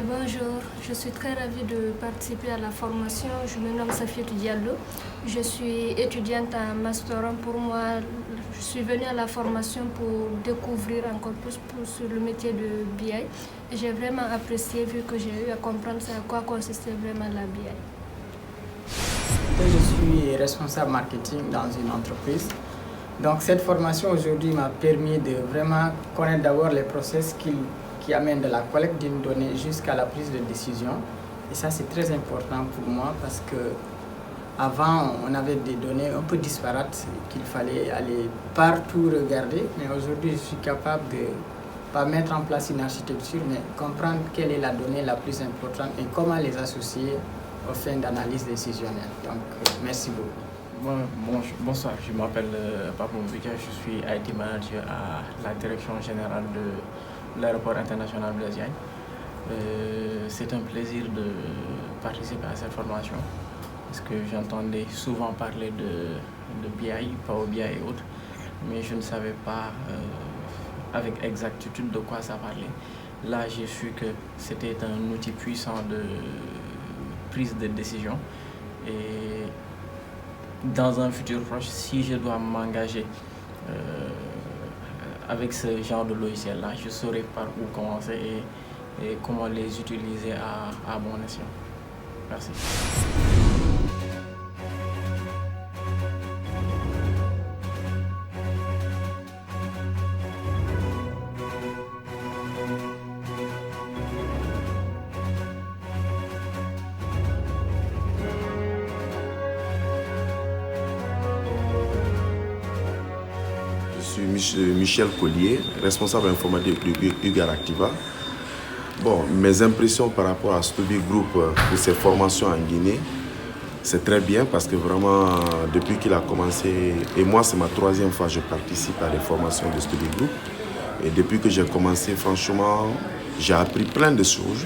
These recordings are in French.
Bonjour, je suis très ravie de participer à la formation. Je me nomme Safiatou Diallo. Je suis étudiante en Master 1. Pour moi, je suis venue à la formation pour découvrir encore plus sur le métier de BI. J'ai vraiment apprécié vu que j'ai eu à comprendre à quoi consistait vraiment la BI. Je suis responsable marketing dans une entreprise. Donc cette formation aujourd'hui m'a permis de vraiment connaître d'abord les process qui amènent de la collecte d'une donnée jusqu'à la prise de décision. Et ça c'est très important pour moi parce que avant on avait des données un peu disparates qu'il fallait aller partout regarder. Mais aujourd'hui je suis capable de pas mettre en place une architecture mais comprendre quelle est la donnée la plus importante et comment les associer aux fins d'analyse décisionnelle. Donc merci beaucoup. Bonsoir, je m'appelle Pablo Mbika, je suis IT manager à la direction générale de l'aéroport international Blaise Diagne. C'est un plaisir de participer à cette formation parce que j'entendais souvent parler de BI, Power BI et autres, mais je ne savais pas avec exactitude de quoi ça parlait. Là, j'ai su que c'était un outil puissant de prise de décision et dans un futur proche, si je dois m'engager avec ce genre de logiciel-là, je saurai par où commencer et comment les utiliser à bon escient. Merci. Je suis Michel Collier, responsable informatique de UGAR Activa. Bon, mes impressions par rapport à Study Group pour ses formations en Guinée, c'est très bien parce que vraiment, depuis qu'il a commencé, et moi c'est ma 3e fois que je participe à des formations de Study Group, et depuis que j'ai commencé, franchement, j'ai appris plein de choses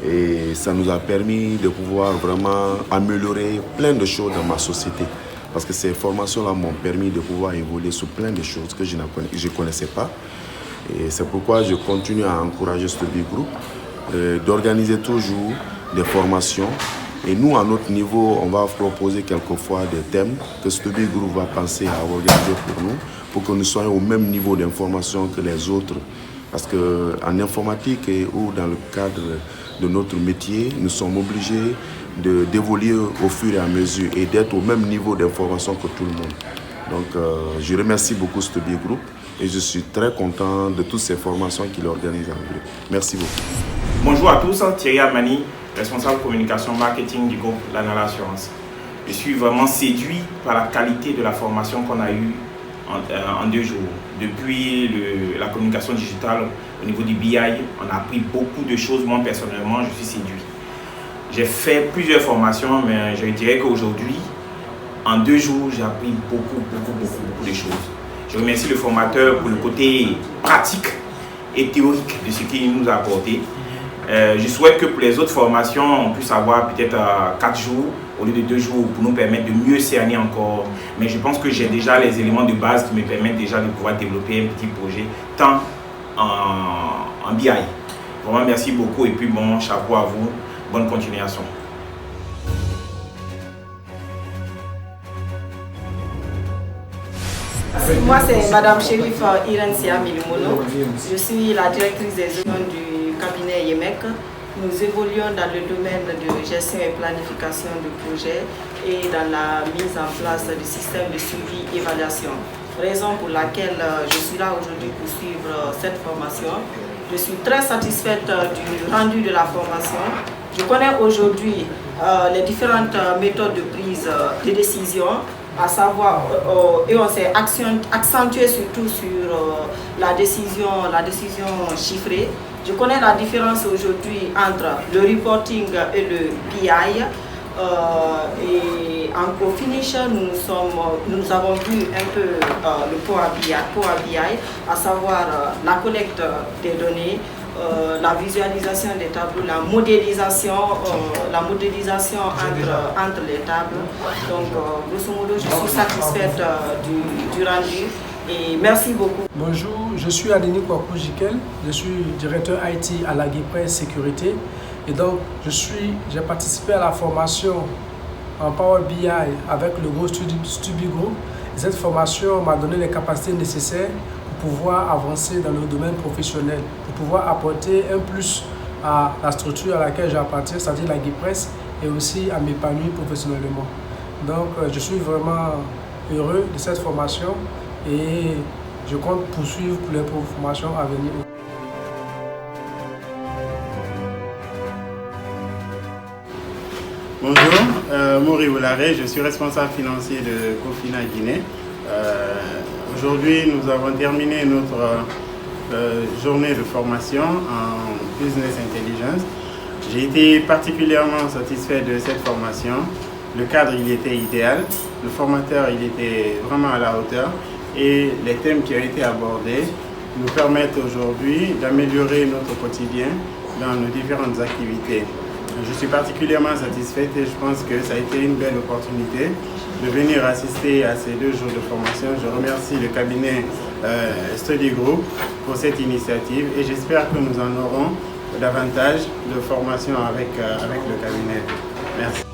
et ça nous a permis de pouvoir vraiment améliorer plein de choses dans ma société. Parce que ces formations-là m'ont permis de pouvoir évoluer sur plein de choses que je ne connaissais pas. Et c'est pourquoi je continue à encourager Study Group d'organiser toujours des formations. Et nous, à notre niveau, on va proposer quelquefois des thèmes que Study Group va penser à organiser pour nous, pour que nous soyons au même niveau d'information que les autres. Parce qu'en informatique ou dans le cadre de notre métier, nous sommes obligés d'évoluer au fur et à mesure et d'être au même niveau d'information que tout le monde. Donc je remercie beaucoup Study Group et je suis très content de toutes ces formations qu'il organise en groupe. Merci beaucoup. Bonjour à tous, Thierry Amani, responsable communication marketing du groupe Lanala Assurance. Je suis vraiment séduit par la qualité de la formation qu'on a eue en 2 jours. Depuis la communication digitale au niveau du BI, on a appris beaucoup de choses. Moi personnellement, je suis séduit. J'ai fait plusieurs formations, mais je dirais qu'aujourd'hui, en 2 jours, j'ai appris beaucoup de choses. Je remercie le formateur pour le côté pratique et théorique de ce qu'il nous a apporté. Je souhaite que pour les autres formations, on puisse avoir peut-être 4 jours au lieu de 2 jours pour nous permettre de mieux cerner encore. Mais je pense que j'ai déjà les éléments de base qui me permettent déjà de pouvoir développer un petit projet, tant en BI. Vraiment, merci beaucoup et puis bon chapeau à vous. Bonne continuation. Moi, c'est Madame Chérif Irène Milimono. Je suis la directrice des zones du cabinet YEMEC. Nous évoluons dans le domaine de gestion et planification de projets et dans la mise en place du système de suivi et évaluation. Raison pour laquelle je suis là aujourd'hui pour suivre cette formation. Je suis très satisfaite du rendu de la formation. Je connais aujourd'hui les différentes méthodes de prise de décision, à savoir, et on s'est accentué surtout sur la décision chiffrée. Je connais la différence aujourd'hui entre le reporting et le BI. Et en finish, nous avons vu un peu le Power BI, à savoir la collecte des données, la visualisation des tableaux, la modélisation entre les tables. Donc, grosso modo, je suis satisfaite du rendu. Et merci beaucoup. Bonjour, je suis Adeni Kwaku Jikel, je suis directeur IT à la Guipresse Sécurité. Et donc, j'ai participé à la formation en Power BI avec le groupe Study Group. Et cette formation m'a donné les capacités nécessaires pour pouvoir avancer dans le domaine professionnel, pour pouvoir apporter un plus à la structure à laquelle j'appartiens, c'est-à-dire la Guipresse, et aussi à m'épanouir professionnellement. Donc, je suis vraiment heureux de cette formation et je compte poursuivre pour les formations à venir. Bonjour, Mori Oularé, je suis responsable financier de Cofina Guinée. Aujourd'hui, nous avons terminé notre journée de formation en Business Intelligence. J'ai été particulièrement satisfait de cette formation. Le cadre, il était idéal. Le formateur, il était vraiment à la hauteur. Et les thèmes qui ont été abordés nous permettent aujourd'hui d'améliorer notre quotidien dans nos différentes activités. Je suis particulièrement satisfaite et je pense que ça a été une belle opportunité de venir assister à ces 2 jours de formation. Je remercie le cabinet Study Group pour cette initiative et j'espère que nous en aurons davantage de formations avec le cabinet. Merci.